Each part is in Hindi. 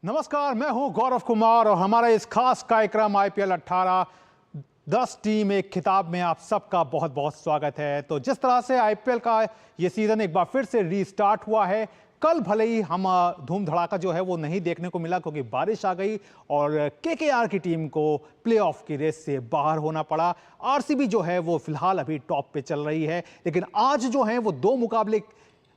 नमस्कार, मैं हूं गौरव कुमार और हमारा इस खास कार्यक्रम आईपीएल 18 10 टीम एक खिताब में आप सबका बहुत बहुत स्वागत है। तो जिस तरह से आईपीएल का ये सीजन एक बार फिर से रीस्टार्ट हुआ है, कल भले ही हम धूम धड़ाका जो है वो नहीं देखने को मिला क्योंकि बारिश आ गई और केकेआर की टीम को प्लेऑफ की रेस से बाहर होना पड़ा। आरसीबी जो है वो फिलहाल अभी टॉप पे चल रही है, लेकिन आज जो है वो दो मुकाबले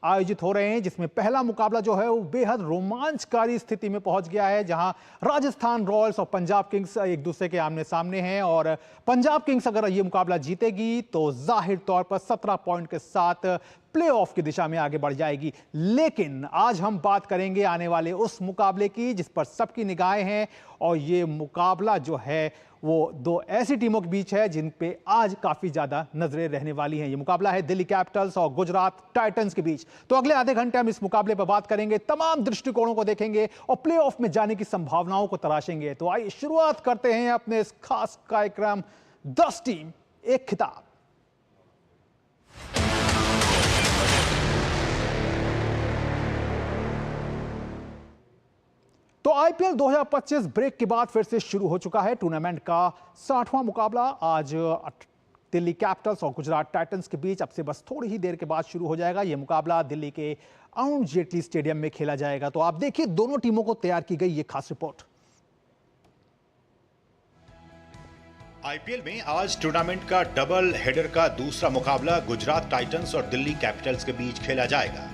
आयोजित हो रहे हैं, जिसमें पहला मुकाबला जो है वो बेहद रोमांचकारी स्थिति में पहुंच गया है, जहां राजस्थान रॉयल्स और पंजाब किंग्स एक दूसरे के आमने सामने हैं। और पंजाब किंग्स अगर ये मुकाबला जीतेगी तो जाहिर तौर पर 17 पॉइंट के साथ प्लेऑफ की दिशा में आगे बढ़ जाएगी। लेकिन आज हम बात करेंगे आने वाले उस मुकाबले की जिस पर सबकी निगाहें हैं, और ये मुकाबला जो है वो दो ऐसी टीमों के बीच है जिन पे आज काफी ज्यादा नजरें रहने वाली हैं। ये मुकाबला है दिल्ली कैपिटल्स और गुजरात टाइटंस के बीच। तो अगले आधे घंटे हम इस मुकाबले पर बात करेंगे, तमाम दृष्टिकोणों को देखेंगे और प्लेऑफ में जाने की संभावनाओं को तराशेंगे। तो आइए शुरुआत करते हैं अपने इस खास कार्यक्रम 10 टीम एक खिताब। तो आईपीएल 2025 ब्रेक के बाद फिर से शुरू हो चुका है। टूर्नामेंट का 60वां मुकाबला आज दिल्ली कैपिटल्स और गुजरात टाइटंस के बीच अब से बस थोड़ी ही देर के बाद शुरू हो जाएगा। यह मुकाबला दिल्ली के अरुण जेटली स्टेडियम में खेला जाएगा। तो आप देखिए दोनों टीमों को तैयार की गई ये खास रिपोर्ट। आईपीएल में आज टूर्नामेंट का डबल हेडर का दूसरा मुकाबला गुजरात टाइटंस और दिल्ली कैपिटल्स के बीच खेला जाएगा।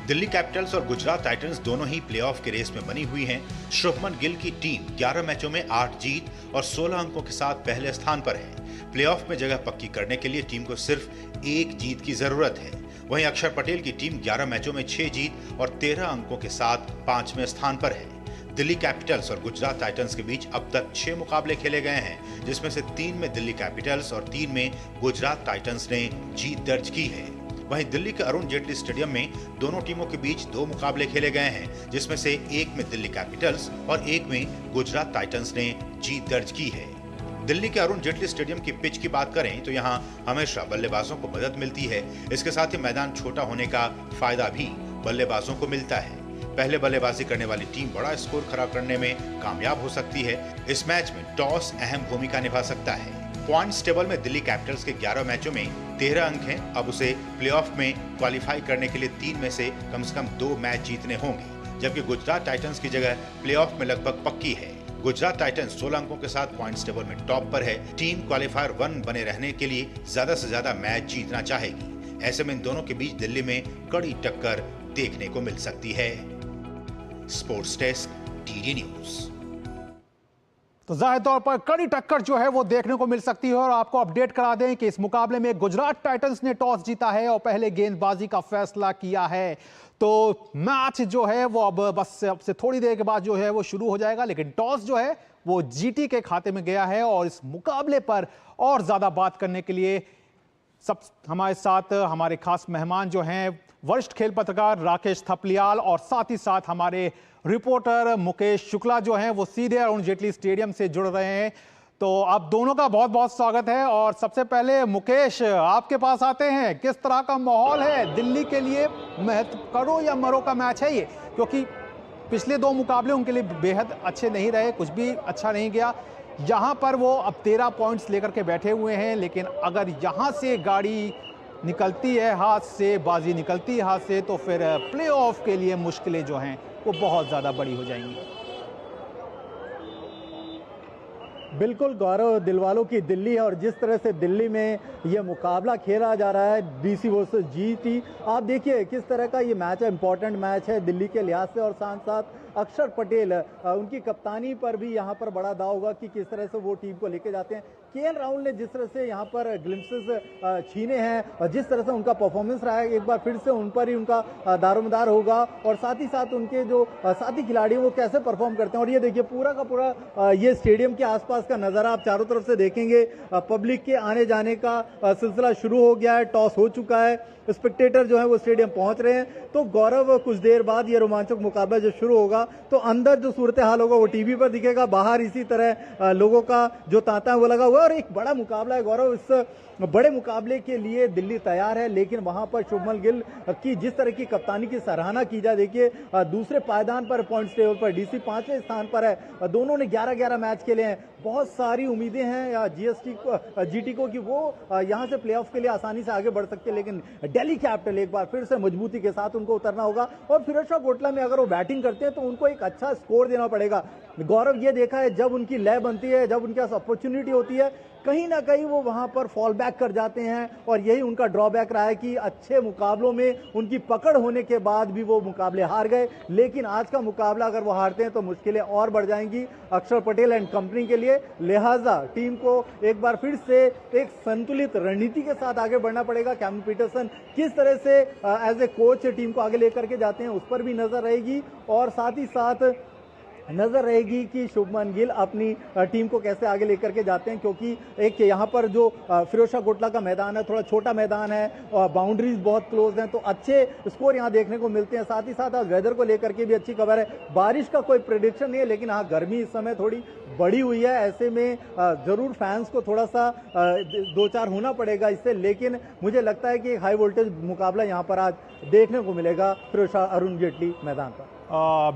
दिल्ली कैपिटल्स और गुजरात टाइटंस दोनों ही प्लेऑफ के रेस में बनी हुई हैं। शुभमन गिल की टीम 11 मैचों में 8 जीत और 16 अंकों के साथ पहले स्थान पर है। प्लेऑफ में जगह पक्की करने के लिए टीम को सिर्फ एक जीत की जरूरत है। वहीं अक्षर पटेल की टीम 11 मैचों में 6 जीत और 13 अंकों के साथ 5वें स्थान पर है। दिल्ली कैपिटल्स और गुजरात टाइटंस के बीच अब तक 6 मुकाबले खेले गए हैं, जिसमें से 3 में दिल्ली कैपिटल्स और 3 में गुजरात टाइटंस ने जीत दर्ज की है। वहीं दिल्ली के अरुण जेटली स्टेडियम में दोनों टीमों के बीच 2 मुकाबले खेले गए हैं, जिसमें से एक में दिल्ली कैपिटल्स और एक में गुजरात टाइटंस ने जीत दर्ज की है। दिल्ली के अरुण जेटली स्टेडियम की पिच की बात करें तो यहां हमेशा बल्लेबाजों को मदद मिलती है। इसके साथ ही मैदान छोटा होने का फायदा भी बल्लेबाजों को मिलता है। पहले बल्लेबाजी करने वाली टीम बड़ा स्कोर खड़ा करने में कामयाब हो सकती है। इस मैच में टॉस अहम भूमिका निभा सकता है। पॉइंट्स टेबल में दिल्ली कैपिटल्स के 11 मैचों में 13 अंक हैं। अब उसे प्लेऑफ में क्वालिफाई करने के लिए 3 में से कम 2 मैच जीतने होंगे, जबकि गुजरात टाइटंस की जगह प्लेऑफ में लगभग पक्की है। गुजरात टाइटंस 16 अंकों के साथ पॉइंट्स टेबल में टॉप पर है। टीम क्वालिफायर 1 बने रहने के लिए ज्यादा से ज्यादा मैच जीतना चाहेगी। ऐसे में इन दोनों के बीच दिल्ली में कड़ी टक्कर देखने को मिल सकती है। Sports desk, DD news. तो जाहिर तौर पर कड़ी टक्कर जो है वो देखने को मिल सकती है। और आपको अपडेट करा दें कि इस मुकाबले में गुजरात टाइटंस ने टॉस जीता है और पहले गेंदबाजी का फैसला किया है। तो मैच जो है वो अब बस अब से थोड़ी देर के बाद जो है वो शुरू हो जाएगा, लेकिन टॉस जो है वो जीटी के खाते में गया है। और इस मुकाबले पर और ज्यादा बात करने के लिए सब हमारे साथ हमारे खास मेहमान जो हैं वरिष्ठ खेल पत्रकार राकेश थपलियाल और साथ ही साथ हमारे रिपोर्टर मुकेश शुक्ला जो हैं वो सीधे अरुण जेटली स्टेडियम से जुड़ रहे हैं। तो आप दोनों का बहुत बहुत स्वागत है। और सबसे पहले मुकेश, आपके पास आते हैं, किस तरह का माहौल है दिल्ली के लिए? महत्व करो या मरो का मैच है ये, क्योंकि पिछले 2 मुकाबले उनके लिए बेहद अच्छे नहीं रहे, कुछ भी अच्छा नहीं गया। यहाँ पर वो अब 13 पॉइंट्स लेकर के बैठे हुए हैं, लेकिन अगर यहाँ से गाड़ी निकलती है हाथ से, बाजी निकलती है हाथ से, तो फिर प्लेऑफ के लिए मुश्किलें जो हैं वो बहुत ज़्यादा बड़ी हो जाएंगी। बिल्कुल गौरव, दिलवालों की दिल्ली है और जिस तरह से दिल्ली में ये मुकाबला खेला जा रहा है डीसी वर्सेस जीटी, आप देखिए किस तरह का ये मैच है। इंपॉर्टेंट मैच है दिल्ली के लिहाज से और साथ साथ अक्षर पटेल उनकी कप्तानी पर भी यहाँ पर बड़ा दाव होगा कि किस तरह से वो टीम को लेके जाते हैं। केएल राहुल ने जिस तरह से यहाँ पर ग्लिम्पसेस छीने हैं और जिस तरह से उनका परफॉर्मेंस रहा है, एक बार फिर से उन पर ही उनका दारोमदार होगा। और साथ ही साथ उनके जो साथी खिलाड़ी हैं वो कैसे परफॉर्म करते हैं। और ये देखिए पूरा का पूरा ये स्टेडियम के आसपास का नजारा आप चारों तरफ से देखेंगे। पब्लिक के आने जाने का सिलसिला शुरू हो गया है, टॉस हो चुका है, स्पेक्टेटर जो है वो स्टेडियम पहुंच रहे हैं। तो गौरव, कुछ देर बाद ये रोमांचक मुकाबला जो शुरू होगा तो अंदर जो सूरत हाल होगा वो टीवी पर दिखेगा, बाहर इसी तरह लोगों का जो तांता है वो लगा हुआ है। और एक बड़ा मुकाबला है गौरव, इस बड़े मुकाबले के लिए दिल्ली तैयार है, लेकिन वहां पर शुभमन गिल की जिस तरह की कप्तानी की सराहना की जाए, देखिए दूसरे पायदान पर पॉइंट्स टेबल पर डीसी 5वें स्थान पर है। दोनों ने 11-11 मैच खेले हैं। बहुत सारी उम्मीदें हैं जीटी को कि वो यहां से प्लेऑफ के लिए आसानी से आगे बढ़ सकते हैं, लेकिन दिल्ली कैपिटल एक बार फिर से मजबूती के साथ उनको उतरना होगा और फिरोजशाह कोटला में अगर वो बैटिंग करते हैं तो उनको एक अच्छा स्कोर देना पड़ेगा। गौरव, ये देखा है जब उनकी लय बनती है, जब उनके पास अपॉर्चुनिटी होती है, कहीं ना कहीं वो वहां पर फॉल बैक कर जाते हैं और यही उनका ड्रॉबैक रहा है कि अच्छे मुकाबलों में उनकी पकड़ होने के बाद भी वो मुकाबले हार गए। लेकिन आज का मुकाबला अगर वो हारते हैं तो मुश्किलें और बढ़ जाएंगी अक्षर पटेल एंड कंपनी के लिए। लिहाजा टीम को एक बार फिर से एक संतुलित रणनीति के साथ आगे बढ़ना पड़ेगा। कैमरन पीटरसन किस तरह से एज ए कोच टीम को आगे लेकर के जाते हैं उस पर भी नजर रहेगी और साथ ही साथ नजर रहेगी कि शुभमन गिल अपनी टीम को कैसे आगे लेकर के जाते हैं, क्योंकि एक यहाँ पर जो फिरोजशाह कोटला का मैदान है थोड़ा छोटा मैदान है और बाउंड्रीज बहुत क्लोज हैं, तो अच्छे स्कोर यहाँ देखने को मिलते हैं। साथ ही साथ आज वेदर को लेकर के भी अच्छी खबर है। बारिश का कोई प्रेडिक्शन नहीं है, लेकिन हाँ गर्मी इस समय थोड़ी बढ़ी हुई है। ऐसे में जरूर फैंस को थोड़ा सा दो चार होना पड़ेगा इससे, लेकिन मुझे लगता है कि हाई वोल्टेज मुकाबला यहाँ पर आज देखने को मिलेगा फिरोजशाह अरुण जेटली मैदान पर।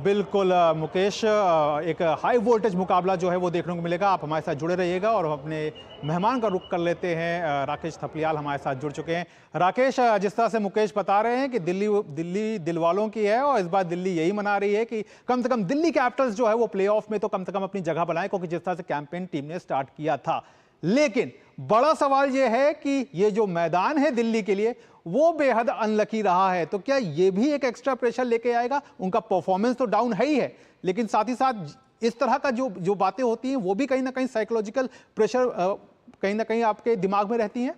बिल्कुल मुकेश, एक हाई वोल्टेज मुकाबला जो है वो देखने को मिलेगा। आप हमारे साथ जुड़े रहिएगा और हम अपने मेहमान का रुख कर लेते हैं। राकेश थपलियाल हमारे साथ जुड़ चुके हैं। राकेश, जिस तरह से मुकेश बता रहे हैं कि दिल्ली दिलवालों की है और इस बार दिल्ली यही मना रही है कि कम से कम दिल्ली कैपिटल्स जो है वो प्लेऑफ में तो कम से कम अपनी जगह बनाए, क्योंकि जिस तरह से कैंपेन टीम ने स्टार्ट किया था। लेकिन बड़ा सवाल यह है कि ये जो मैदान है दिल्ली के लिए वो बेहद अनलकी रहा है, तो क्या ये भी एक एक्स्ट्रा प्रेशर लेके आएगा? उनका परफॉर्मेंस तो डाउन है ही है, लेकिन साथ ही साथ इस तरह का जो बातें होती हैं वो भी कहीं ना कहीं साइकोलॉजिकल प्रेशर कहीं ना कहीं आपके दिमाग में रहती हैं।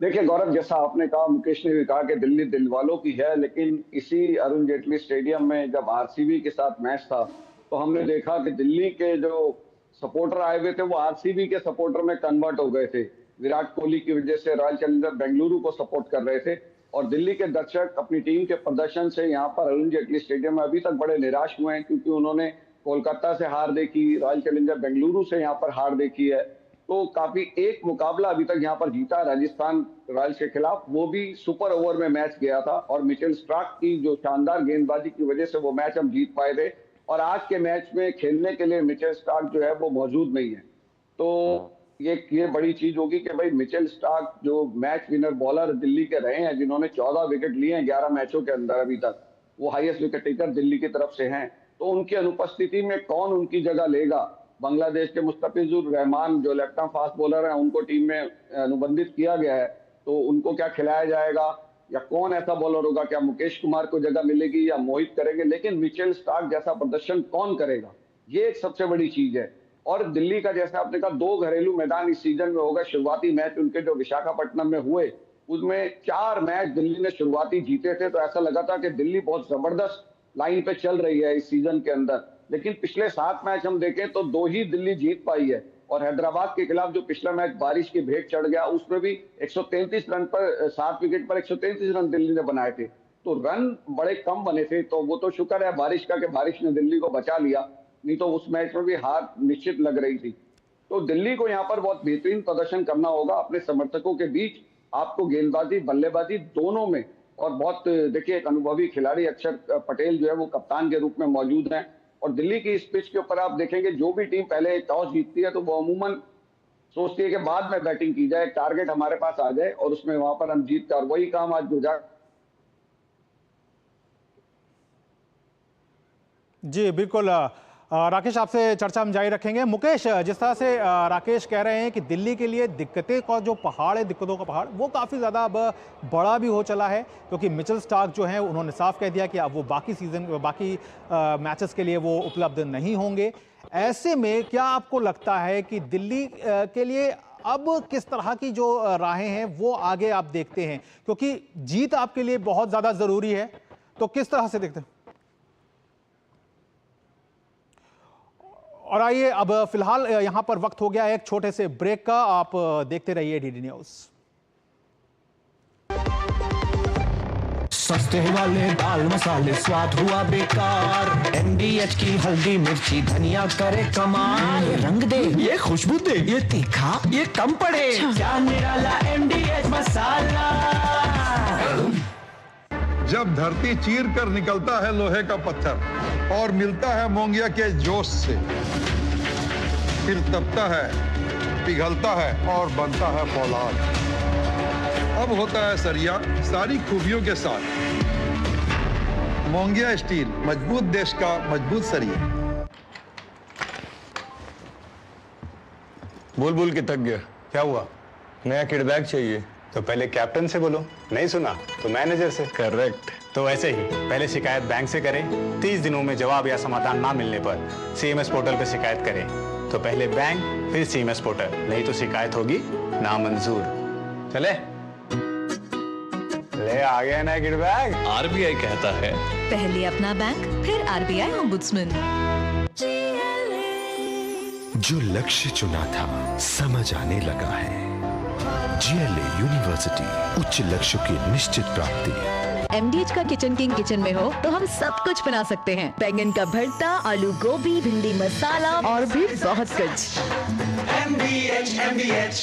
देखिए गौरव, जैसा आपने कहा, मुकेश ने भी कहा कि दिल्ली दिलवालों की है, लेकिन इसी अरुण जेटली स्टेडियम में जब आरसीबी के साथ मैच था तो हमने देखा कि दिल्ली के जो सपोर्टर आए हुए थे वो आरसीबी के सपोर्टर में कन्वर्ट हो गए थे। विराट कोहली की वजह से रॉयल चैलेंजर बेंगलुरु को सपोर्ट कर रहे थे और दिल्ली के दर्शक अपनी टीम के प्रदर्शन से यहाँ पर अरुण जेटली स्टेडियम में अभी तक बड़े निराश हुए हैं, क्योंकि उन्होंने कोलकाता से हार देखी, रॉयल चैलेंजर बेंगलुरु से यहाँ पर हार देखी है। तो काफी एक मुकाबला अभी तक यहाँ पर जीता राजस्थान रॉयल्स के खिलाफ, वो भी सुपर ओवर में मैच गया था और मिचेल स्टार्क की जो शानदार गेंदबाजी की वजह से वो मैच हम जीत पाए थे। और आज के मैच में खेलने के लिए मिचेल स्टार्क जो है वो मौजूद नहीं है, तो ये बड़ी चीज होगी कि भाई मिचेल स्टार्क जो मैच विनर बॉलर दिल्ली के रहे हैं, जिन्होंने 14 विकेट लिए हैं 11 मैचों के अंदर अभी तक, वो हाईएस्ट विकेट टेकर दिल्ली की तरफ से हैं, तो उनकी अनुपस्थिति में कौन उनकी जगह लेगा? बांग्लादेश के मुस्तफिजुर रहमान जो लेफ्ट आर्म फास्ट बॉलर हैं, उनको टीम में अनुबंधित किया गया है, तो उनको क्या खिलाया जाएगा या कौन ऐसा बॉलर होगा? क्या मुकेश कुमार को जगह मिलेगी या मोहित करेंगे? लेकिन मिचेल स्टार्क जैसा प्रदर्शन कौन करेगा, ये एक सबसे बड़ी चीज है। और दिल्ली का जैसे आपने कहा 2 घरेलू मैदान इस सीजन में होगा। शुरुआती मैच उनके जो विशाखापट्टनम में हुए उसमें 4 मैच दिल्ली ने शुरुआती जीते थे, तो ऐसा लगा था कि दिल्ली बहुत जबरदस्त लाइन पे चल रही है इस सीजन के अंदर। लेकिन पिछले 7 मैच हम देखें तो 2 ही दिल्ली जीत पाई है और हैदराबाद के खिलाफ जो पिछला मैच बारिश की भेंट चढ़ गया उसमें भी 133 रन पर 7 विकेट पर 133 रन दिल्ली ने बनाए थे, तो रन बड़े कम बने थे। तो वो तो शुक्र है बारिश का कि बारिश ने दिल्ली को बचा लिया, नहीं तो उस मैच में भी हार निश्चित लग रही थी। तो दिल्ली को यहाँ पर बहुत बेहतरीन प्रदर्शन करना होगा अपने समर्थकों के बीच। आपको गेंदबाजी बल्लेबाजी दोनों में, और बहुत देखिए एक अनुभवी खिलाड़ी अक्षर पटेल जो है वो कप्तान के रूप में मौजूद हैं। और दिल्ली की इस पिच के ऊपर आप देखेंगे जो भी टीम पहले टॉस जीतती है तो वो अमूमन सोचती है कि बाद में बैटिंग की जाए, टारगेट हमारे पास आ जाए और उसमें वहां पर हम जीतते, और वही काम आज गुजरात। जी बिल्कुल राकेश, आपसे चर्चा हम जारी रखेंगे। मुकेश, जिस तरह से राकेश कह रहे हैं कि दिल्ली के लिए दिक्कतें का जो पहाड़ है, दिक्कतों का पहाड़, वो काफ़ी ज़्यादा अब बड़ा भी हो चला है, क्योंकि मिचेल स्टार्क जो हैं उन्होंने साफ कह दिया कि अब वो बाकी मैचेस के लिए वो उपलब्ध नहीं होंगे। ऐसे में क्या आपको लगता है कि दिल्ली के लिए अब किस तरह की जो राहें हैं वो आगे आप देखते हैं, क्योंकि जीत आपके लिए बहुत ज़्यादा ज़रूरी है, तो किस तरह से देखते हैं? और आइए अब फिलहाल यहां पर वक्त हो गया है एक छोटे से ब्रेक का। आप देखते रहिए डीडी न्यूज। सस्ते वाले दाल मसाले स्वाद हुआ बेकार। MDH की हल्दी मिर्ची धनिया करे कमाल। ये रंग दे, ये खुशबू दे, ये तीखा, ये कम पड़े। क्या निराला MDH मसाला। जब धरती चीर कर निकलता है लोहे का पत्थर और मिलता है मोंगिया के जोश से, फिर तपता है, पिघलता है और बनता है फौलाद। अब होता है सरिया सारी खूबियों के साथ। मोंगिया स्टील, मजबूत देश का मजबूत सरिया। बुलबुल की थक गया। क्या हुआ? नया किडबैग चाहिए। तो पहले कैप्टन से बोलो, नहीं सुना तो मैनेजर से। करेक्ट। तो ऐसे ही पहले शिकायत बैंक से करें, 30 दिनों में जवाब या समाधान ना मिलने पर CMS पोर्टल पर शिकायत करें। तो पहले बैंक फिर CMS पोर्टल, नहीं तो शिकायत होगी नामंजूर। चले ले आ गया ना किडबैग। RBI कहता है पहले अपना बैंक फिर RBI ओम्बुड्समैन। जो लक्ष्य चुना था समझ आने लगा है। GLA यूनिवर्सिटी, उच्च लक्ष्य की निश्चित प्राप्ति। MDH का किचन किंग किचन में हो तो हम सब कुछ बना सकते हैं। बैंगन का भरता, आलू गोभी, भिंडी मसाला और भी बहुत कुछ। MDH।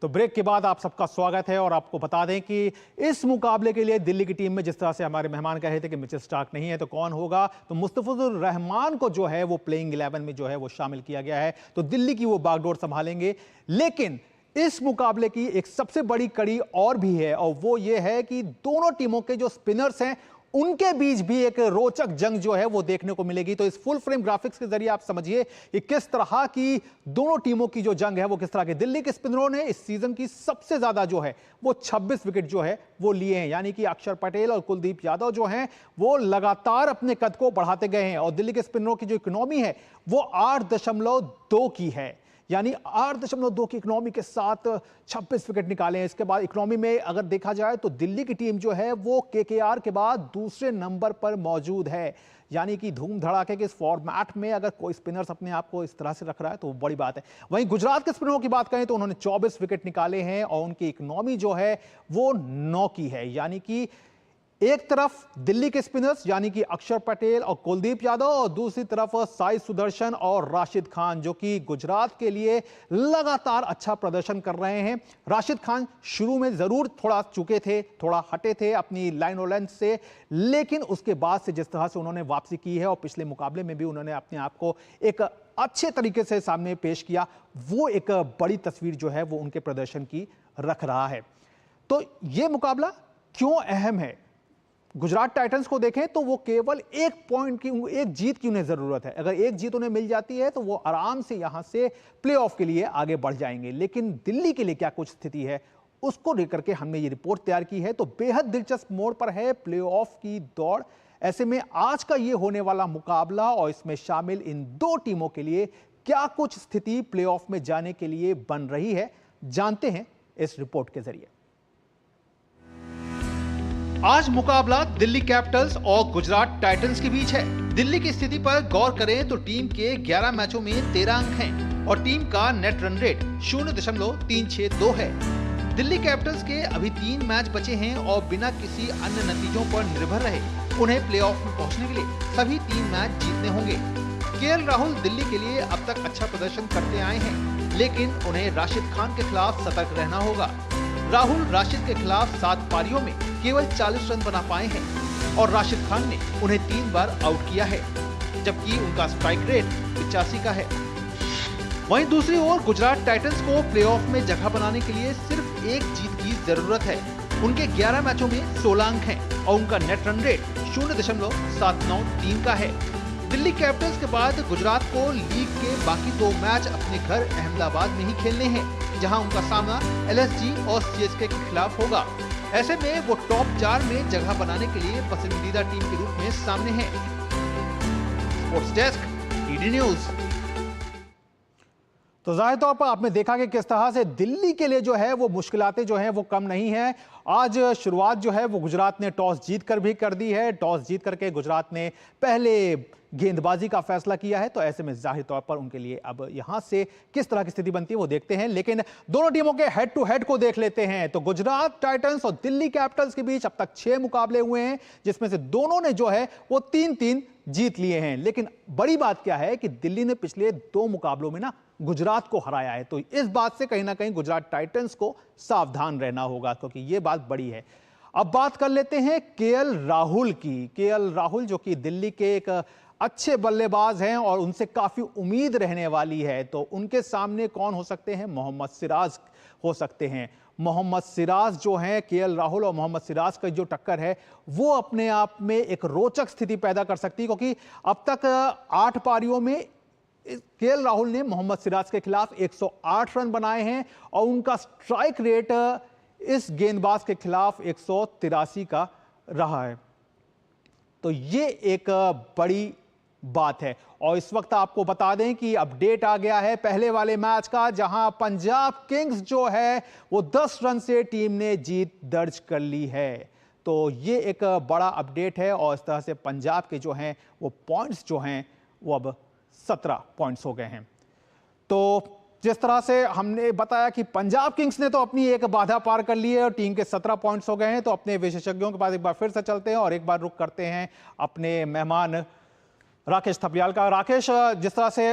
तो ब्रेक के बाद आप सबका स्वागत है और आपको बता दें कि इस मुकाबले के लिए दिल्ली की टीम में जिस तरह से हमारे मेहमान कहे थे कि मिचेल स्टार्क नहीं है तो कौन होगा, तो मुस्तफिजुर रहमान को जो है वो प्लेइंग 11 में जो है वो शामिल किया गया है। तो दिल्ली की वो बागडोर संभालेंगे। लेकिन इस मुकाबले की एक सबसे बड़ी कड़ी और भी है और वो ये है कि दोनों टीमों के जो स्पिनर्स हैं उनके बीच भी एक रोचक जंग जो है वो देखने को मिलेगी। तो इस फुल फ्रेम ग्राफिक्स के जरिए आप समझिए कि किस तरह की दोनों टीमों की जो जंग है वो किस तरह की। दिल्ली के स्पिनरों ने इस सीजन की सबसे ज्यादा जो है वो 26 विकेट जो है वो लिए हैं, यानी कि अक्षर पटेल और कुलदीप यादव जो हैं वो लगातार अपने कद को बढ़ाते गए हैं। और दिल्ली के स्पिनरों की जो इकोनॉमी है वो 8.2 की है, यानी 8.2 की इकोनॉमी के साथ 26 विकेट निकाले हैं। इसके बाद इकोनॉमी में अगर देखा जाए तो दिल्ली की टीम जो है वो KKR के बाद दूसरे नंबर पर मौजूद है। यानी कि धूम धड़ाके के इस फॉर्मेट में अगर कोई स्पिनर्स अपने आप को इस तरह से रख रहा है तो वो बड़ी बात है। वहीं गुजरात के स्पिनरों की बात करें तो उन्होंने 24 विकेट निकाले हैं और उनकी इकोनॉमी जो है वो 9 की है। यानी कि एक तरफ दिल्ली के स्पिनर्स यानी कि अक्षर पटेल और कुलदीप यादव और दूसरी तरफ साई सुदर्शन और राशिद खान जो कि गुजरात के लिए लगातार अच्छा प्रदर्शन कर रहे हैं। राशिद खान शुरू में जरूर थोड़ा चूके थे, थोड़ा हटे थे अपनी लाइन और लेंथ से, लेकिन उसके बाद से जिस तरह से उन्होंने वापसी की है और पिछले मुकाबले में भी उन्होंने अपने आप को एक अच्छे तरीके से सामने पेश किया, वो एक बड़ी तस्वीर जो है वो उनके प्रदर्शन की रख रहा है। तो ये मुकाबला क्यों अहम है? गुजरात टाइटंस को देखें तो वो केवल एक पॉइंट की, एक जीत की उन्हें जरूरत है। अगर एक जीत उन्हें मिल जाती है तो वो आराम से यहां से प्लेऑफ के लिए आगे बढ़ जाएंगे। लेकिन दिल्ली के लिए क्या कुछ स्थिति है उसको लेकर के हमने ये रिपोर्ट तैयार की है। तो बेहद दिलचस्प मोड़ पर है प्लेऑफ की दौड़। ऐसे में आज का ये होने वाला मुकाबला और इसमें शामिल इन दो टीमों के लिए क्या कुछ स्थिति प्लेऑफ में जाने के लिए बन रही है, जानते हैं इस रिपोर्ट के जरिए। आज मुकाबला दिल्ली कैपिटल्स और गुजरात टाइटंस के बीच है। दिल्ली की स्थिति पर गौर करें तो टीम के 11 मैचों में 13 अंक हैं और टीम का नेट रन रेट 0.362 है। दिल्ली कैपिटल्स के अभी 3 मैच बचे हैं और बिना किसी अन्य नतीजों पर निर्भर रहे उन्हें प्लेऑफ में पहुंचने के लिए सभी 3 मैच जीतने होंगे। KL राहुल दिल्ली के लिए अब तक अच्छा प्रदर्शन करते आए हैं, लेकिन उन्हें राशिद खान के खिलाफ सतर्क रहना होगा। राहुल राशिद के खिलाफ 7 पारियों में केवल 40 रन बना पाए हैं और राशिद खान ने उन्हें 3 बार आउट किया है, जबकि उनका स्ट्राइक रेट 85 का है। वहीं दूसरी ओर गुजरात टाइटंस को प्लेऑफ में जगह बनाने के लिए सिर्फ एक जीत की जरूरत है। उनके 11 मैचों में 16 अंक हैं और उनका नेट रन रेट 0.793 का है। दिल्ली कैपिटल्स के बाद गुजरात को लीग के बाकी 2 मैच अपने घर अहमदाबाद में ही खेलने हैं, जहां उनका सामना LSG और CSK के खिलाफ होगा। ऐसे में वो टॉप 4 में जगह बनाने के लिए पसंदीदा टीम के रूप में सामने है। Sports desk, DD news. तो जाहिर तौर पर आपने देखा कि किस तरह से दिल्ली के लिए जो है वो मुश्किलातें जो हैं वो कम नहीं हैं। आज शुरुआत जो है वो गुजरात ने टॉस जीतकर भी कर दी है। टॉस जीत करके गुजरात ने पहले गेंदबाजी का फैसला किया है, तो ऐसे में जाहिर तौर पर उनके लिए अब यहां से किस तरह की स्थिति बनती है वो देखते हैं। लेकिन दोनों टीमों के हेड टू हेड को देख लेते हैं। तो गुजरात टाइटंस और दिल्ली कैपिटल्स के बीच अब तक 6 मुकाबले हुए हैं, जिसमें से दोनों ने जो है वो 3-3 जीत लिए हैं। लेकिन बड़ी बात क्या है कि दिल्ली ने पिछले 2 मुकाबलों में ना गुजरात को हराया है। तो इस बात से कहीं ना कहीं गुजरात टाइटंस को सावधान रहना होगा, क्योंकि यह बात बड़ी है। अब बात कर लेते हैं केएल राहुल की। केएल राहुल जो कि दिल्ली के एक अच्छे बल्लेबाज हैं और उनसे काफी उम्मीद रहने वाली है। तो उनके सामने कौन हो सकते हैं? मोहम्मद सिराज हो सकते हैं। मोहम्मद सिराज जो हैं, केएल राहुल और मोहम्मद सिराज का जो टक्कर है वो अपने आप में एक रोचक स्थिति पैदा कर सकती है, क्योंकि अब तक 8 पारियों में केएल राहुल ने मोहम्मद सिराज के खिलाफ 108 रन बनाए हैं और उनका स्ट्राइक रेट इस गेंदबाज के खिलाफ 183 का रहा है। तो ये एक बड़ी बात है। और इस वक्त आपको बता दें कि अपडेट आ गया है पहले वाले मैच का, जहां पंजाब किंग्स जो है वो 10 रन से टीम ने जीत दर्ज कर ली है। तो ये एक बड़ा अपडेट है और इस तरह से पंजाब के जो हैं वो पॉइंट्स जो हैं वो अब 17 पॉइंट्स हो गए हैं। तो जिस तरह से हमने बताया कि पंजाब किंग्स ने तो अपनी एक बाधा पार कर ली है और टीम के 17 पॉइंट्स हो गए हैं। तो अपने विशेषज्ञों के पास एक बार फिर से चलते हैं और एक बार रुक करते हैं अपने मेहमान राकेश थपलियाल का। राकेश, जिस तरह से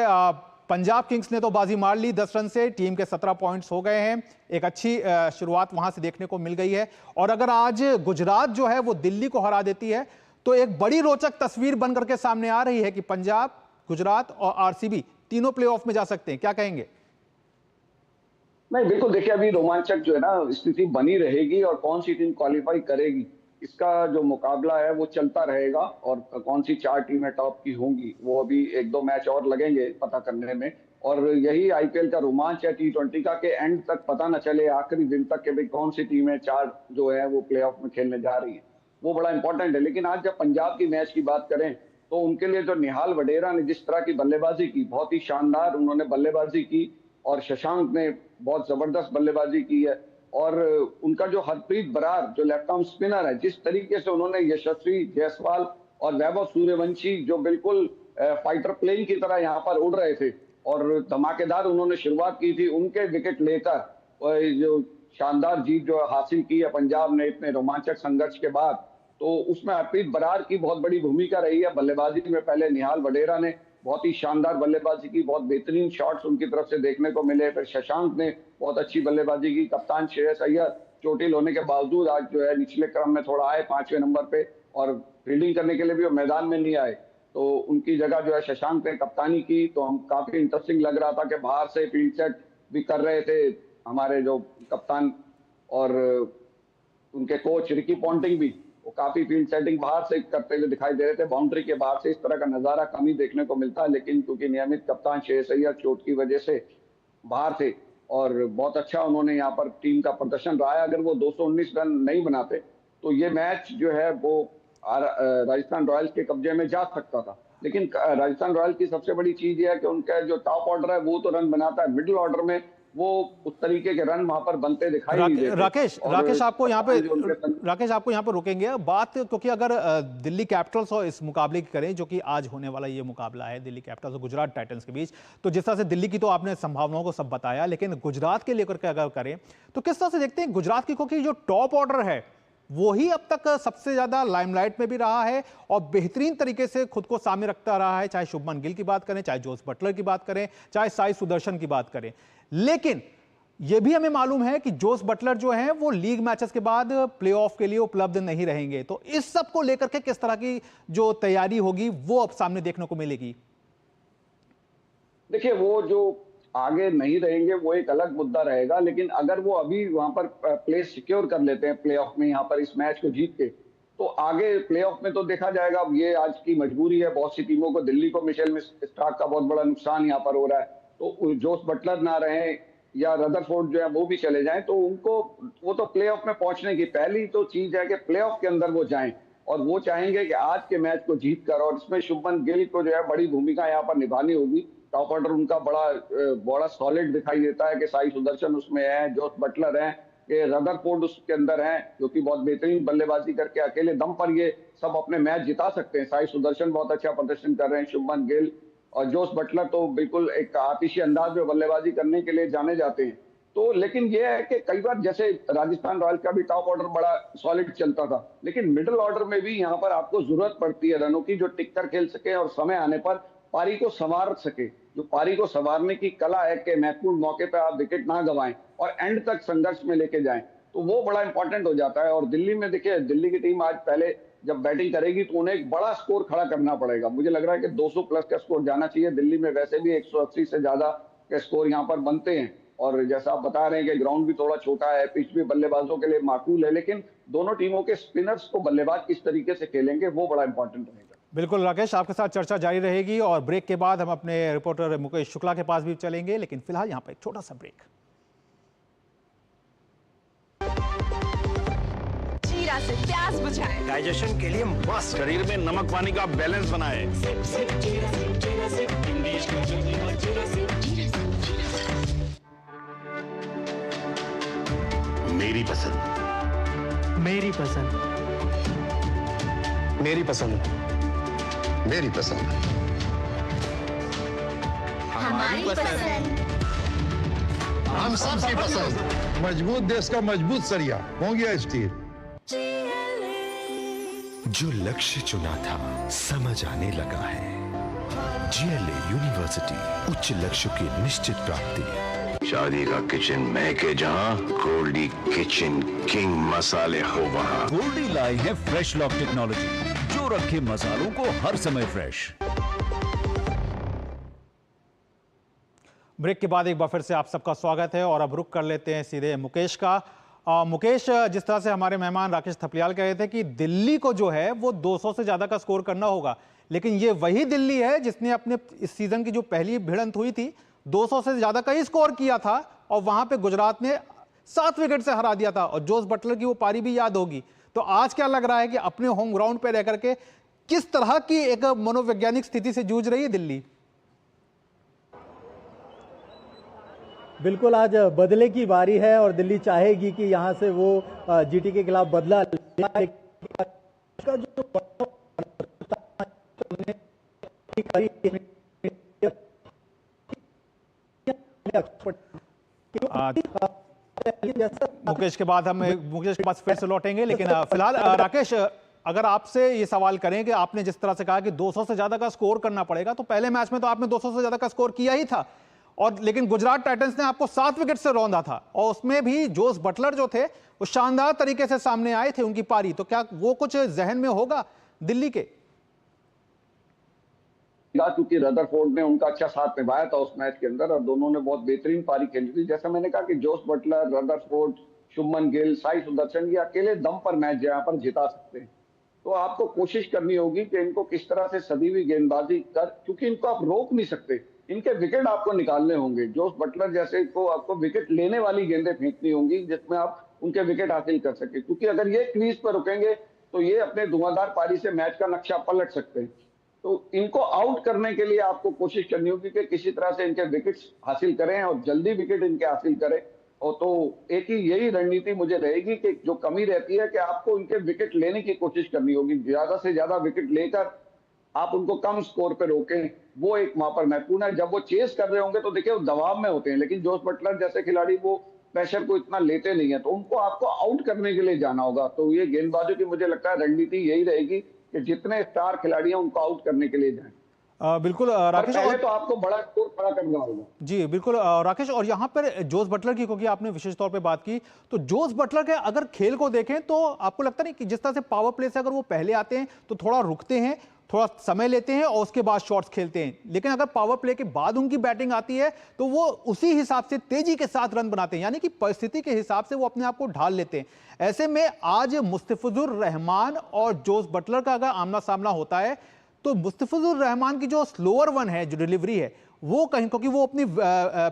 पंजाब किंग्स ने तो बाजी मार ली 10 रन से, टीम के 17 पॉइंट्स हो गए हैं, एक अच्छी शुरुआत वहां से देखने को मिल गई है। और अगर आज गुजरात जो है वो दिल्ली को हरा देती है तो एक बड़ी रोचक तस्वीर बनकर के सामने आ रही है कि पंजाब, गुजरात और आरसीबी तीनों प्लेऑफ में जा सकते हैं। क्या कहेंगे? नहीं, बिल्कुल देखिए, अभी रोमांचक जो है ना स्थिति बनी रहेगी और कौन सी टीम क्वालिफाई करेगी इसका जो मुकाबला है वो चलता रहेगा। और कौन सी 4 टीमें टॉप की होंगी वो अभी 1-2 मैच और लगेंगे पता करने में। और यही आईपीएल का रोमांच है T20 का, कि एंड तक पता न चले आखिरी दिन तक कि भाई कौन सी टीमें 4 जो है वो प्लेऑफ में खेलने जा रही है, वो बड़ा इंपॉर्टेंट है। लेकिन आज जब पंजाब की मैच की बात करें तो उनके लिए जो निहाल वडेरा ने जिस तरह की बल्लेबाजी की, बहुत ही शानदार उन्होंने बल्लेबाजी की और शशांक ने बहुत जबरदस्त बल्लेबाजी की है। और उनका जो हरप्रीत बरार जो लेफ्ट आर्म स्पिनर है, जिस तरीके से उन्होंने यशस्वी जायसवाल और वैभव सूर्यवंशी जो बिल्कुल फाइटर प्लेन की तरह यहाँ पर उड़ रहे थे और धमाकेदार उन्होंने शुरुआत की थी, उनके विकेट लेकर जो शानदार जीत जो हासिल की है पंजाब ने इतने रोमांचक संघर्ष के बाद, तो उसमें हरप्रीत बरार की बहुत बड़ी भूमिका रही है बल्लेबाजी में। पहले निहाल वडेरा ने बहुत ही शानदार बल्लेबाजी की, बहुत बेहतरीन शॉट्स उनकी तरफ से देखने को मिले। फिर शशांक ने बहुत अच्छी बल्लेबाजी की। कप्तान श्रेयस अय्यर चोटिल होने के बावजूद आज जो है निचले क्रम में थोड़ा आए 5वें नंबर पे और फील्डिंग करने के लिए भी वो मैदान में नहीं आए, तो उनकी जगह जो है शशांक ने कप्तानी की। तो हम काफी इंटरेस्टिंग लग रहा था कि बाहर से फील्ड सेट भी कर रहे थे हमारे जो कप्तान और उनके कोच रिकी पॉन्टिंग भी, वो काफी फील्ड सेटिंग बाहर से करते हुए दिखाई दे रहे थे। बाउंड्री के बाहर से इस तरह का नजारा कम ही देखने को मिलता है, लेकिन क्योंकि नियमित कप्तान श्रेयस अय्यर चोट की वजह से बाहर थे और बहुत अच्छा उन्होंने यहाँ पर टीम का प्रदर्शन रहा है। अगर वो 219 रन नहीं बनाते तो ये मैच जो है वो राजस्थान रॉयल्स के कब्जे में जा सकता था। लेकिन राजस्थान रॉयल्स की सबसे बड़ी चीज ये है कि उनका जो टॉप ऑर्डर है वो तो रन बनाता है, मिडिल ऑर्डर में वो उस तरीके के रन वहां पर बनते दिखाई नहीं देते। राकेश आपको यहाँ पे रुकेंगे बात, क्योंकि अगर दिल्ली कैपिटल्स और इस मुकाबले की करें जो कि आज होने वाला ये मुकाबला है दिल्ली कैपिटल्स और गुजरात टाइटंस के बीच, तो जिस तरह से दिल्ली की तो आपने संभावनाओं को सब बताया, लेकिन गुजरात के लेकर के अगर करें तो किस तरह से देखते हैं गुजरात की, क्योंकि जो टॉप ऑर्डर है वो ही अब तक सबसे ज्यादा लाइमलाइट में भी रहा है और बेहतरीन तरीके से खुद को सामने रखता रहा है, चाहे शुभमन गिल की बात करें, चाहे जोस बटलर की बात करें, चाहे साई सुदर्शन की बात करें। लेकिन यह भी हमें मालूम है कि जोस बटलर जो हैं वो लीग मैचेस के बाद प्लेऑफ के लिए उपलब्ध नहीं रहेंगे। तो इस सब को लेकर के किस तरह की जो तैयारी होगी वो अब सामने देखने को मिलेगी? देखिए, वो जो आगे नहीं रहेंगे वो एक अलग मुद्दा रहेगा, लेकिन अगर वो अभी वहां पर प्लेस सिक्योर कर लेते हैं प्लेऑफ में, यहाँ पर इस मैच को जीत के, तो आगे प्लेऑफ में तो देखा जाएगा। ये आज की मजबूरी है बहुत सी टीमों को। दिल्ली को मिशेल स्टार्क का बहुत बड़ा नुकसान यहाँ पर हो रहा है, तो जोस बटलर ना रहे या रदरफोर्ड जो है वो भी चले जाएं, तो उनको वो तो प्लेऑफ में पहुंचने की पहली तो चीज है कि प्लेऑफ के अंदर वो जाएं और वो चाहेंगे कि आज के मैच को जीत कर, और इसमें शुभमन गिल को जो है बड़ी भूमिका यहाँ पर निभानी होगी टॉप ऑर्डर उनका बड़ा सॉलिड दिखाई देता है कि साई सुदर्शन उसमें है, जोस बटलर है, कि रदरफोर्ड उसके अंदर है, जो कि बहुत बेहतरीन बल्लेबाजी करके अकेले दम पर ये सब अपने मैच जिता सकते हैं। साई सुदर्शन बहुत अच्छा प्रदर्शन कर रहे हैं, शुभमन गिल और जोस बटलर तो बिल्कुल एक आतिशी अंदाज में बल्लेबाजी करने के लिए जाने जाते हैं। तो लेकिन ये है कि कई बार जैसे राजस्थान रॉयल्स का भी टॉप ऑर्डर बड़ा सॉलिड चलता था, लेकिन मिडिल ऑर्डर में भी यहाँ पर आपको जरूरत पड़ती है रनों की, जो टिक कर खेल सके और समय आने पर पारी को संवार सके। जो पारी को संवारने की कला है कि महत्वपूर्ण मौके पर आप विकेट ना गंवाएं और एंड तक संघर्ष में लेके जाएं, तो वो बड़ा इंपॉर्टेंट हो जाता है। और दिल्ली में देखिए, दिल्ली की टीम आज पहले जब बैटिंग करेगी तो उन्हें एक बड़ा स्कोर खड़ा करना पड़ेगा। मुझे लग रहा है कि 200 प्लस का स्कोर जाना चाहिए। दिल्ली में वैसे भी 180 से ज्यादा के स्कोर यहाँ पर बनते हैं, और जैसा आप बता रहे हैं कि ग्राउंड भी थोड़ा छोटा है, पिच भी बल्लेबाजों के लिए माकूल है, लेकिन दोनों टीमों के स्पिनर्स को बल्लेबाज किस तरीके से खेलेंगे वो बड़ा इंपॉर्टेंट रहेगा। बिल्कुल राकेश, आपके साथ चर्चा जारी रहेगी और ब्रेक के बाद हम अपने रिपोर्टर मुकेश शुक्ला के पास भी चलेंगे, लेकिन फिलहाल यहाँ पर एक छोटा सा ब्रेक। जीरा से प्यास बुझाएं, डाइजेशन के लिए मस्त, शरीर में नमक पानी का बैलेंस बनाए। मेरी पसंद, मेरी पसंद, मेरी पसंद, मेरी पसंद, हमारी पसंद, हम सबकी पसंद। मजबूत देश का मजबूत सरिया मोंगिया स्टील। जो लक्ष्य चुना था समझ आने लगा है। जीएलए यूनिवर्सिटी, उच्च लक्ष्य की निश्चित प्राप्ति। शादी का किचन महके जहां, गोल्डी किचन किंग मसाले हो वहां। गोल्डी लाई है फ्रेश लॉक टेक्नोलॉजी, जो रखे मसालों को हर समय फ्रेश। ब्रेक के बाद एक बार फिर से आप सबका स्वागत है और अब रुक कर लेते हैं सीधे मुकेश का। मुकेश, जिस तरह से हमारे मेहमान राकेश थपलियाल कह रहे थे कि दिल्ली को जो है वो 200 से ज्यादा का स्कोर करना होगा, लेकिन ये वही दिल्ली है जिसने अपने इस सीजन की जो पहली भिड़ंत हुई थी 200 से ज्यादा का ही स्कोर किया था और वहां पे गुजरात ने 7 विकेट से हरा दिया था, और जोस बटलर की वो पारी भी याद होगी। तो आज क्या लग रहा है कि अपने होम ग्राउंड पे रह करके किस तरह की एक मनोवैज्ञानिक स्थिति से जूझ रही है दिल्ली? बिल्कुल, आज बदले की बारी है और दिल्ली चाहेगी कि यहां से वो जीटी के खिलाफ बदला मुकेश के बाद हम मुकेश के पास फिर से लौटेंगे, लेकिन फिलहाल राकेश, अगर आपसे ये सवाल करें कि आपने जिस तरह से कहा कि 200 से ज्यादा का स्कोर करना पड़ेगा, तो पहले मैच में तो आपने 200 से ज्यादा का स्कोर किया ही था, और लेकिन गुजरात टाइटंस ने आपको 7 विकेट से रौंदा था, और उसमें भी जोस बटलर जो थे वो शानदार तरीके से सामने आए थे उनकी पारी। तो क्या वो कुछ जहन में होगा दिल्ली के? क्योंकि रदरफोर्ड ने उनका अच्छा साथ निभाया था उस मैच के अंदर और दोनों ने बहुत बेहतरीन पारी खेली थी। जैसा मैंने कहा कि Jos Buttler, Rutherford, Shubman Gill, Sai Sudharsan ये अकेले दम पर मैच यहाँ पर जिता सकते हैं। तो आपको कोशिश करनी होगी कि इनको किस तरह से सदी हुई गेंदबाजी कर, क्योंकि इनको आप रोक नहीं सकते, इनके विकेट आपको निकालने होंगे। जोस बटलर जैसे को आपको विकेट लेने वाली गेंदें फेंकनी होंगी जिसमें आप उनके विकेट हासिल कर सके, क्योंकि अगर ये क्रीज पर रुकेंगे तो ये अपने धुआंधार पारी से मैच का नक्शा पलट सकते हैं। तो इनको आउट करने के लिए आपको कोशिश करनी होगी कि किसी तरह से इनके विकेट्स हासिल करें और जल्दी विकेट इनके हासिल करें। और तो एक ही यही रणनीति मुझे रहेगी कि जो कमी रहती है कि आपको इनके विकेट लेने की कोशिश करनी होगी, ज्यादा से ज्यादा विकेट लेकर आप उनको कम स्कोर पे रोकें, वो एक वहां पर महत्वपूर्ण है। जब वो चेस कर रहे होंगे तो देखिए वो दबाव में होते हैं, लेकिन जोस बटलर जैसे खिलाड़ी वो प्रेशर को इतना लेते नहीं है, तो उनको आपको आउट करने के लिए जाना होगा। तो ये गेंदबाजों की मुझे लगता है रणनीति यही रहेगी कि जितने स्टार खिलाड़ी हैं उनको आउट करने के लिए जाएं। बिल्कुल राकेश, पहले तो आपको बड़ा स्कोर खड़ा करना होगा। जी बिल्कुल राकेश, और यहाँ पर जोस बटलर की, क्योंकि आपने विशेष तौर पे बात की, तो जोस बटलर के अगर खेल को देखें तो आपको लगता नहीं कि जिस तरह से पावर प्ले से अगर वो पहले आते हैं तो थोड़ा रुकते हैं, थोड़ा समय लेते हैं और उसके बाद शॉट्स खेलते हैं, लेकिन अगर पावर प्ले के बाद उनकी बैटिंग आती है तो वो उसी हिसाब से तेजी के साथ रन बनाते हैं, यानी कि परिस्थिति के हिसाब से वो अपने आप को ढाल लेते हैं। ऐसे में आज मुस्तफिजुर रहमान और जोस बटलर का अगर आमना सामना होता है तो मुस्तफिजुर रहमान की जो स्लोअर वन है, जो डिलीवरी है, वो कहीं, क्योंकि वो अपनी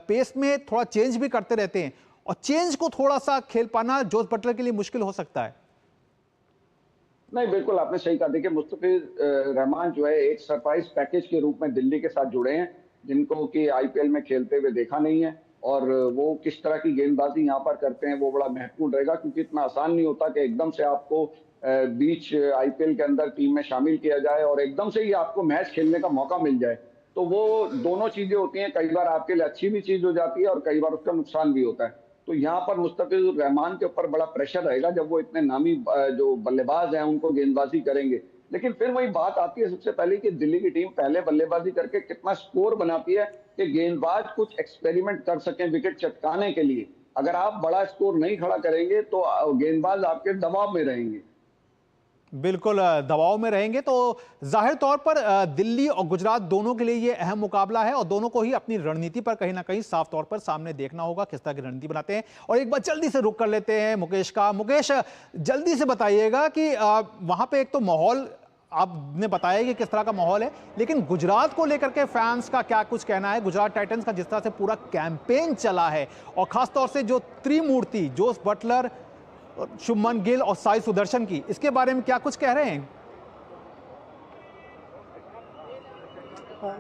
पेस में थोड़ा चेंज भी करते रहते हैं, और चेंज को थोड़ा सा खेल पाना जोस बटलर के लिए मुश्किल हो सकता है। नहीं, बिल्कुल आपने सही कहा। देखिए मुस्तफिजुर रहमान जो है एक सरप्राइज पैकेज के रूप में दिल्ली के साथ जुड़े हैं, जिनको कि आईपीएल में खेलते हुए देखा नहीं है, और वो किस तरह की गेंदबाजी यहाँ पर करते हैं वो बड़ा महत्वपूर्ण रहेगा, क्योंकि इतना आसान नहीं होता कि एकदम से आपको बीच आईपीएल के अंदर टीम में शामिल किया जाए और एकदम से ही आपको मैच खेलने का मौका मिल जाए। तो वो दोनों चीजें होती हैं, कई बार आपके लिए अच्छी भी चीज हो जाती है और कई बार उसका नुकसान भी होता है। तो यहाँ पर मुस्तफिजुर रहमान के ऊपर बड़ा प्रेशर रहेगा जब वो इतने नामी जो बल्लेबाज हैं उनको गेंदबाजी करेंगे। लेकिन फिर वही बात आती है सबसे पहले कि दिल्ली की टीम पहले बल्लेबाजी करके कितना स्कोर बनाती है कि गेंदबाज कुछ एक्सपेरिमेंट कर सकें विकेट चटकाने के लिए। अगर आप बड़ा स्कोर नहीं खड़ा करेंगे तो गेंदबाज आपके दबाव में रहेंगे। बिल्कुल दबाव में रहेंगे। तो जाहिर तौर पर दिल्ली और गुजरात दोनों के लिए ये अहम मुकाबला है और दोनों को ही अपनी रणनीति पर कहीं ना कहीं साफ तौर पर सामने देखना होगा किस तरह की रणनीति बनाते हैं। और एक बार जल्दी से रुक कर लेते हैं मुकेश का। मुकेश, जल्दी से बताइएगा कि वहां पे एक तो माहौल आपने बताया कि किस तरह का माहौल है, लेकिन गुजरात को लेकर के फैंस का क्या कुछ कहना है? गुजरात टाइटंस का जिस तरह से पूरा कैंपेन चला है और खासतौर से जो त्रिमूर्ति जोस बटलर, शुभमन गिल और साई सुदर्शन की, इसके बारे में क्या कुछ कह रहे हैं?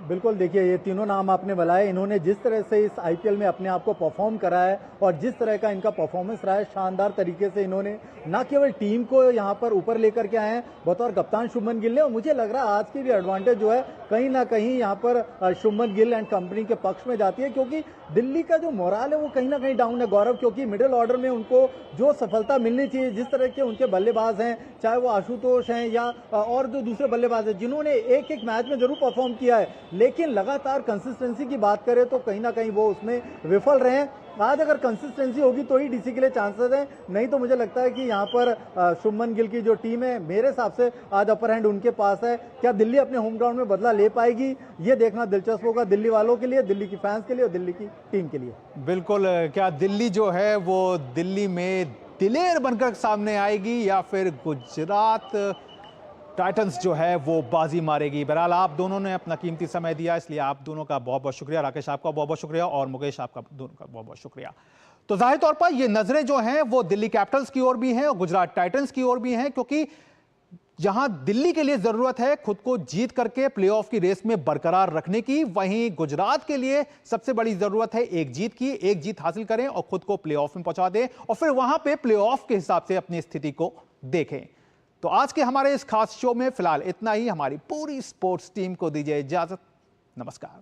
बिल्कुल, देखिए ये तीनों नाम आपने बुलाए, इन्होंने जिस तरह से इस आईपीएल में अपने आप को परफॉर्म करा है और जिस तरह का इनका परफॉर्मेंस रहा है, शानदार तरीके से इन्होंने न केवल टीम को यहाँ पर ऊपर लेकर के आए हैं बतौर कप्तान शुभमन गिल ने, और मुझे लग रहा है आज की भी एडवांटेज जो है कहीं ना कहीं यहाँ पर शुभमन गिल एंड कंपनी के पक्ष में जाती है, क्योंकि दिल्ली का जो मोराल है वो कहीं ना कहीं डाउन है गौरव, क्योंकि मिडिल ऑर्डर में उनको जो सफलता मिलनी चाहिए, जिस तरह के उनके बल्लेबाज हैं, चाहे वो आशुतोष हैं या और जो दूसरे बल्लेबाज हैं जिन्होंने एक एक मैच में जरूर परफॉर्म किया है, लेकिन लगातार कंसिस्टेंसी की बात करें तो कहीं ना कहीं वो उसमें विफल रहे हैं। आज अगर कंसिस्टेंसी होगी तो ही डीसी के लिए चांसेस हैं, नहीं तो मुझे लगता है कि यहाँ पर शुभमन गिल की जो टीम है मेरे हिसाब से आज अपर हैंड उनके पास है। क्या दिल्ली अपने होम ग्राउंड में बदला ले पाएगी, ये देखना दिलचस्प होगा दिल्ली वालों के लिए, दिल्ली की फैंस के लिए और दिल्ली की टीम के लिए। बिल्कुल, क्या दिल्ली जो है वो दिल्ली में दिलेर बनकर सामने आएगी या फिर गुजरात टाइटंस जो है वो बाजी मारेगी? बहरहाल आप दोनों ने अपना कीमती समय दिया, इसलिए आप दोनों का बहुत बहुत शुक्रिया। राकेश आपका बहुत बहुत शुक्रिया और मुकेश आपका दोनों का बहुत बहुत शुक्रिया। तो जाहिर तौर पर ये नजरें जो हैं वो दिल्ली कैपिटल्स की ओर भी हैं और गुजरात टाइटंस की ओर भी हैं, क्योंकि जहां दिल्ली के लिए जरूरत है खुद को जीत करके प्लेऑफ की रेस में बरकरार रखने की, वहीं गुजरात के लिए सबसे बड़ी जरूरत है एक जीत की। एक जीत हासिल करें और खुद को प्लेऑफ में पहुंचा दें और फिर वहां पे प्लेऑफ के हिसाब से अपनी स्थिति को देखें। तो आज के हमारे इस खास शो में फिलहाल इतना ही। हमारी पूरी स्पोर्ट्स टीम को दीजिए इजाजत। नमस्कार।